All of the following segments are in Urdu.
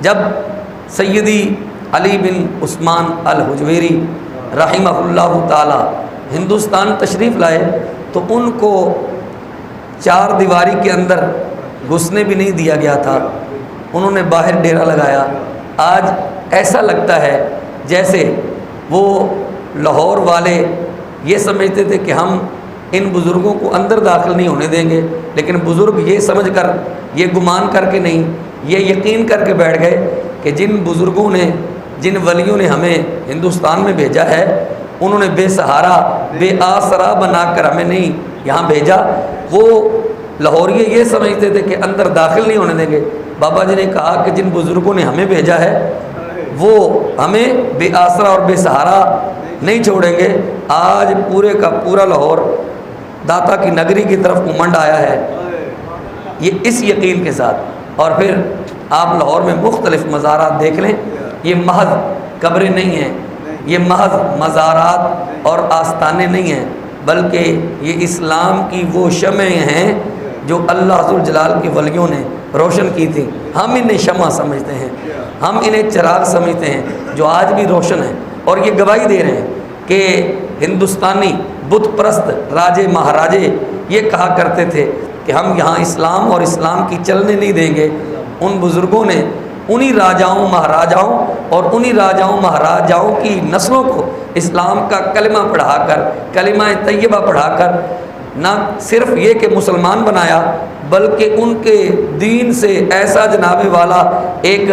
جب سیدی علی بن عثمان الحجویری رحمہ اللہ تعالی ہندوستان تشریف لائے تو ان کو چار دیواری کے اندر گھسنے بھی نہیں دیا گیا تھا، انہوں نے باہر ڈیرا لگایا۔ آج ایسا لگتا ہے جیسے وہ لاہور والے یہ سمجھتے تھے کہ ہم ان بزرگوں کو اندر داخل نہیں ہونے دیں گے، لیکن بزرگ یہ سمجھ کر، یہ گمان کر کے نہیں، یہ یقین کر کے بیٹھ گئے کہ جن بزرگوں نے، جن ولیوں نے ہمیں ہندوستان میں بھیجا ہے، انہوں نے بے سہارا بے آسرا بنا کر ہمیں نہیں یہاں بھیجا۔ وہ لاہوریے یہ سمجھتے تھے کہ اندر داخل نہیں ہونے دیں گے۔ بابا جی نے کہا کہ جن بزرگوں نے ہمیں بھیجا ہے وہ ہمیں بے آسرا اور بے سہارا نہیں چھوڑیں گے۔ آج پورے کا پورا لاہور داتا کی نگری کی طرف امنڈ آیا ہے، یہ اس یقین کے ساتھ۔ اور پھر آپ لاہور میں مختلف مزارات دیکھ لیں، یہ محض قبریں نہیں ہیں، یہ محض مزارات اور آستانے نہیں ہیں، بلکہ یہ اسلام کی وہ شمعیں ہیں جو اللہ ذوالجلال کے ولیوں نے روشن کی تھی۔ ہم انہیں شمع سمجھتے ہیں، ہم انہیں چراغ سمجھتے ہیں جو آج بھی روشن ہیں، اور یہ گواہی دے رہے ہیں کہ ہندوستانی بت پرست راجے مہاراجے یہ کہا کرتے تھے کہ ہم یہاں اسلام اور اسلام کی چلنے نہیں دیں گے۔ ان بزرگوں نے انہی راجاؤں مہاراجاؤں اور انہی راجاؤں مہاراجاؤں کی نسلوں کو اسلام کا کلمہ پڑھا کر، کلمہ طیبہ پڑھا کر نہ صرف یہ کہ مسلمان بنایا، بلکہ ان کے دین سے ایسا جناب والا ایک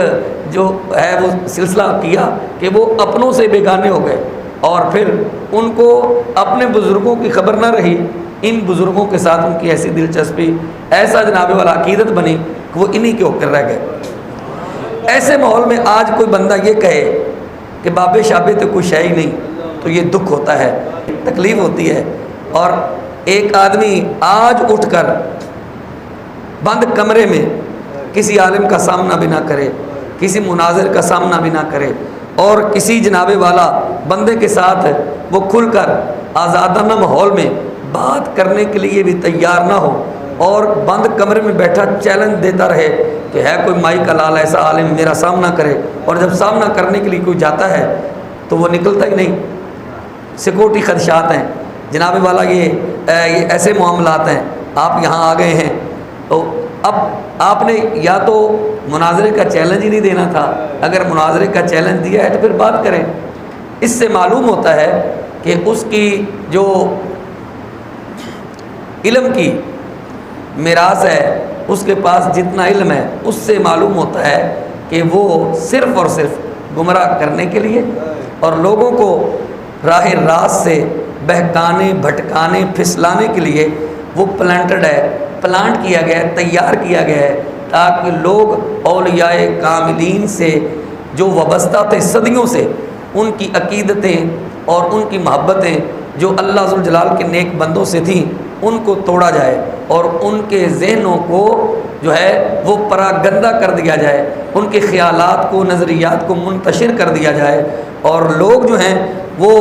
جو ہے وہ سلسلہ کیا کہ وہ اپنوں سے بیگانے ہو گئے، اور پھر ان کو اپنے بزرگوں کی خبر نہ رہی۔ ان بزرگوں کے ساتھ ان کی ایسی دلچسپی، ایسا جناب والا عقیدت بنی کہ وہ انہی کے ہو کر رہ گئے۔ ایسے ماحول میں آج کوئی بندہ یہ کہے کہ بابے شابے تو کوئی شے ہی نہیں، تو یہ دکھ ہوتا ہے، تکلیف ہوتی ہے۔ اور ایک آدمی آج اٹھ کر بند کمرے میں کسی عالم کا سامنا بھی نہ کرے، کسی مناظر کا سامنا بھی نہ کرے، اور کسی جناب والا بندے کے ساتھ وہ کھل کر آزادانہ ماحول میں بات کرنے کے لیے بھی تیار نہ ہو، اور بند کمرے میں بیٹھا چیلنج دیتا رہے کہ ہے کوئی مائی کا لال ایسا عالم میرا سامنا کرے، اور جب سامنا کرنے کے لیے کوئی جاتا ہے تو وہ نکلتا ہی نہیں۔ سیکورٹی خدشات ہیں جناب والا، یہ ایسے معاملات ہیں۔ آپ یہاں آ گئے ہیں تو اب آپ نے یا تو مناظرے کا چیلنج ہی نہیں دینا تھا، اگر مناظرے کا چیلنج دیا ہے تو پھر بات کریں۔ اس سے معلوم ہوتا ہے کہ اس کی جو علم کی میراث ہے، اس کے پاس جتنا علم ہے، اس سے معلوم ہوتا ہے کہ وہ صرف اور صرف گمراہ کرنے کے لیے اور لوگوں کو راہ راست سے بہکانے بھٹکانے پھسلانے کے لیے وہ پلانٹڈ ہے، پلانٹ کیا گیا ہے، تیار کیا گیا ہے، تاکہ لوگ اولیاء کاملین سے جو وابستہ تھے صدیوں سے، ان کی عقیدتیں اور ان کی محبتیں جو اللہ ذوالجلال کے نیک بندوں سے تھیں، ان کو توڑا جائے اور ان کے ذہنوں کو جو ہے وہ پراگندہ کر دیا جائے، ان کے خیالات کو، نظریات کو منتشر کر دیا جائے، اور لوگ جو ہیں وہ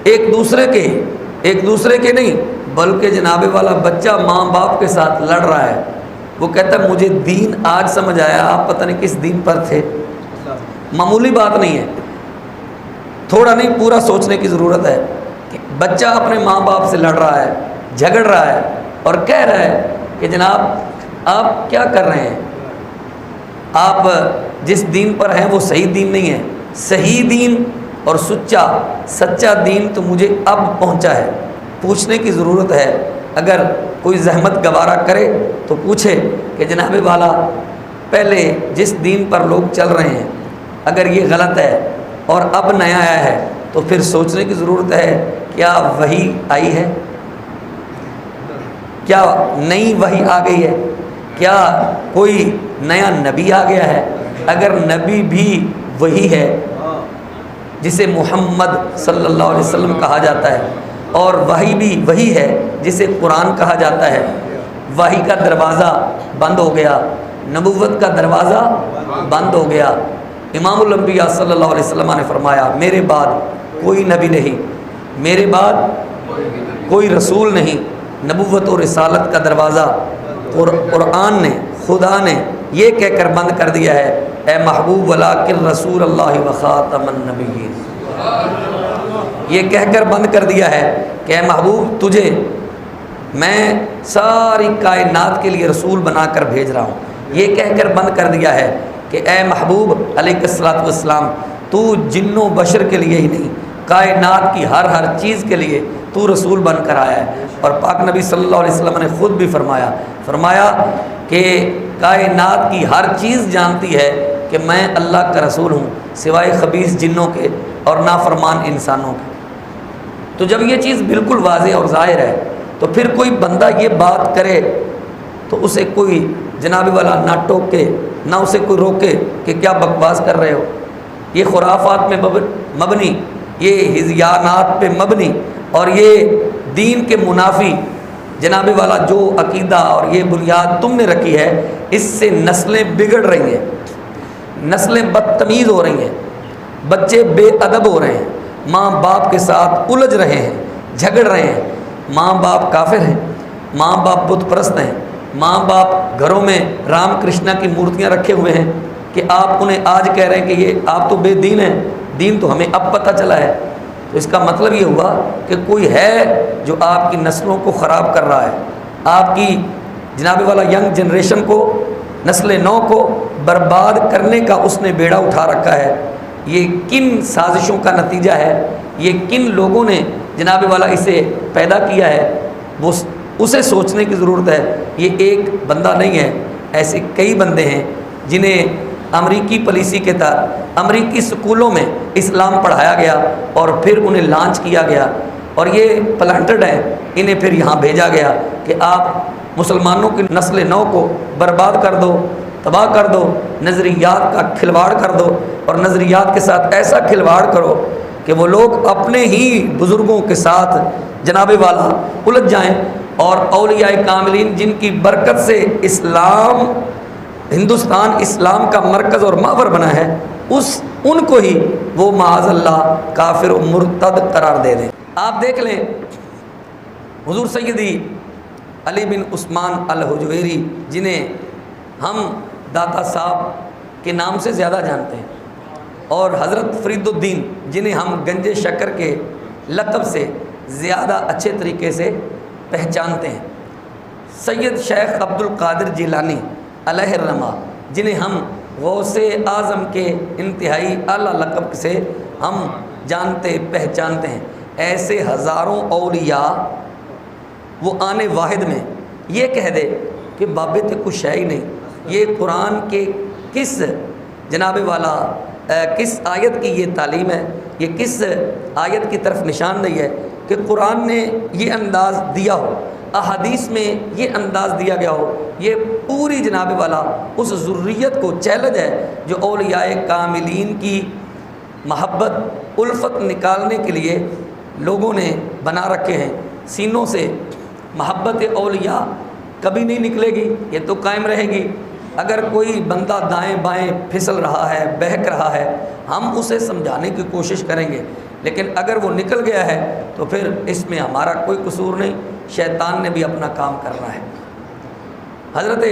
ایک دوسرے کے نہیں بلکہ جناب والا بچہ ماں باپ کے ساتھ لڑ رہا ہے، وہ کہتا ہے مجھے دین آج سمجھ آیا، آپ پتہ نہیں کس دین پر تھے۔ معمولی بات نہیں ہے، تھوڑا نہیں پورا سوچنے کی ضرورت ہے کہ بچہ اپنے ماں باپ سے لڑ رہا ہے، جھگڑ رہا ہے، اور کہہ رہا ہے کہ جناب آپ کیا کر رہے ہیں، آپ جس دین پر ہیں وہ صحیح دین نہیں ہے، صحیح دین اور سچا دین تو مجھے اب پہنچا ہے۔ پوچھنے کی ضرورت ہے، اگر کوئی زحمت گوارا کرے تو پوچھے کہ جناب والا پہلے جس دین پر لوگ چل رہے ہیں اگر یہ غلط ہے اور اب نیا آیا ہے تو پھر سوچنے کی ضرورت ہے، کیا وحی آئی ہے، کیا نئی وحی آ گئی ہے، کیا کوئی نیا نبی آ گیا ہے؟ اگر نبی بھی وہی ہے جسے محمد صلی اللہ علیہ وسلم کہا جاتا ہے، اور وحی بھی وہی ہے جسے قرآن کہا جاتا ہے، وحی کا دروازہ بند ہو گیا، نبوت کا دروازہ بند ہو گیا۔ امام الانبیاء صلی اللہ علیہ وسلم نے فرمایا میرے بعد کوئی نبی نہیں، میرے بعد کوئی رسول نہیں، نبوت اور رسالت کا دروازہ قرآن نے، خدا نے یہ کہہ کر بند کر دیا ہے، اے محبوب ولکن رسول اللہ و خاتم النبیین، یہ کہہ کر بند کر دیا ہے کہ اے محبوب تجھے میں ساری کائنات کے لیے رسول بنا کر بھیج رہا ہوں، یہ کہہ کر بند کر دیا ہے کہ اے محبوب علیہ الصلوۃ والسلام تو جن و بشر کے لیے ہی نہیں، کائنات کی ہر چیز کے لیے تو رسول بن کر آیا ہے۔ اور پاک نبی صلی اللہ علیہ وسلم نے خود بھی فرمایا کہ کائنات کی ہر چیز جانتی ہے کہ میں اللہ کا رسول ہوں سوائے خبیث جنوں کے اور نافرمان انسانوں کے۔ تو جب یہ چیز بالکل واضح اور ظاہر ہے تو پھر کوئی بندہ یہ بات کرے تو اسے کوئی جناب والا نہ ٹوکے نہ اسے کوئی روکے کہ کیا بکواس کر رہے ہو، یہ خرافات میں مبنی، یہ ہذیانات پہ مبنی اور یہ دین کے منافی جناب والا جو عقیدہ اور یہ بنیاد تم نے رکھی ہے، اس سے نسلیں بگڑ رہی ہیں، نسلیں بدتمیز ہو رہی ہیں، بچے بے ادب ہو رہے ہیں، ماں باپ کے ساتھ الجھ رہے ہیں، جھگڑ رہے ہیں، ماں باپ کافر ہیں، ماں باپ بت پرست ہیں، ماں باپ گھروں میں رام کرشنا کی مورتیاں رکھے ہوئے ہیں کہ آپ انہیں آج کہہ رہے ہیں کہ یہ آپ تو بے دین ہیں، دین تو ہمیں اب پتہ چلا ہے۔ تو اس کا مطلب یہ ہوا کہ کوئی ہے جو آپ کی نسلوں کو خراب کر رہا ہے، آپ کی جناب والا ینگ جنریشن کو، نسل نو کو برباد کرنے کا اس نے بیڑا اٹھا رکھا ہے۔ یہ کن سازشوں کا نتیجہ ہے، یہ کن لوگوں نے جناب والا اسے پیدا کیا ہے، وہ اسے سوچنے کی ضرورت ہے۔ یہ ایک بندہ نہیں ہے، ایسے کئی بندے ہیں جنہیں امریکی پالیسی کے تحت امریکی سکولوں میں اسلام پڑھایا گیا اور پھر انہیں لانچ کیا گیا، اور یہ پلانٹڈ ہیں، انہیں پھر یہاں بھیجا گیا کہ آپ مسلمانوں کی نسل نو کو برباد کر دو، تباہ کر دو، نظریات کا کھلواڑ کر دو، اور نظریات کے ساتھ ایسا کھلواڑ کرو کہ وہ لوگ اپنے ہی بزرگوں کے ساتھ جناب والا الجھ جائیں، اور اولیاء کاملین جن کی برکت سے ہندوستان اسلام کا مرکز اور محور بنا ہے، ان کو ہی وہ معاذ اللہ کافر و مرتد قرار دے دیں۔ آپ دیکھ لیں حضور سیدی علی بن عثمان الحجویری، جنہیں ہم داتا صاحب کے نام سے زیادہ جانتے ہیں، اور حضرت فرید الدین جنہیں ہم گنج شکر کے لقب سے زیادہ اچھے طریقے سے پہچانتے ہیں، سید شیخ عبد القادر جیلانی علیہ الرحمہ جنہیں ہم غوث اعظم کے انتہائی اعلیٰ لقب سے ہم جانتے پہچانتے ہیں، ایسے ہزاروں اولیاء وہ آنے واحد میں یہ کہہ دے کہ بابے تے کچھ ہے ہی نہیں، یہ قرآن کے کس جناب والا کس آیت کی یہ تعلیم ہے، یہ کس آیت کی طرف نشاندہی ہے کہ قرآن نے یہ انداز دیا ہو، احادیث میں یہ انداز دیا گیا ہو، یہ پوری جناب والا اس ذریت کو چیلنج ہے جو اولیاء کاملین کی محبت الفت نکالنے کے لیے لوگوں نے بنا رکھے ہیں۔ سینوں سے محبت اولیاء کبھی نہیں نکلے گی، یہ تو قائم رہے گی۔ اگر کوئی بندہ دائیں بائیں پھسل رہا ہے، بہک رہا ہے، ہم اسے سمجھانے کی کوشش کریں گے، لیکن اگر وہ نکل گیا ہے تو پھر اس میں ہمارا کوئی قصور نہیں، شیطان نے بھی اپنا کام کرنا ہے۔ حضرت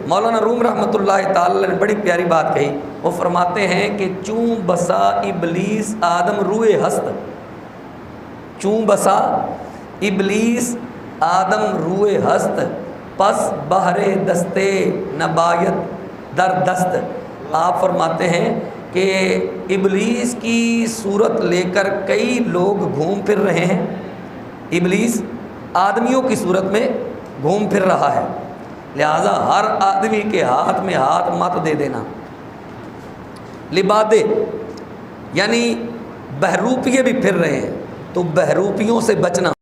مولانا روم رحمۃ اللہ تعالی نے بڑی پیاری بات کہی، وہ فرماتے ہیں کہ چوں بسا ابلیس آدم روئے ہست، چوں بسا ابلیس آدم روئے ہست، پس بہر دستے نبایت در دست۔ آپ فرماتے ہیں کہ ابلیس کی صورت لے کر کئی لوگ گھوم پھر رہے ہیں، ابلیس آدمیوں کی صورت میں گھوم پھر رہا ہے، لہذا ہر آدمی کے ہاتھ میں ہاتھ مت دے دینا۔ لبادے یعنی بہروپیے بھی پھر رہے ہیں، تو بہروپیوں سے بچنا۔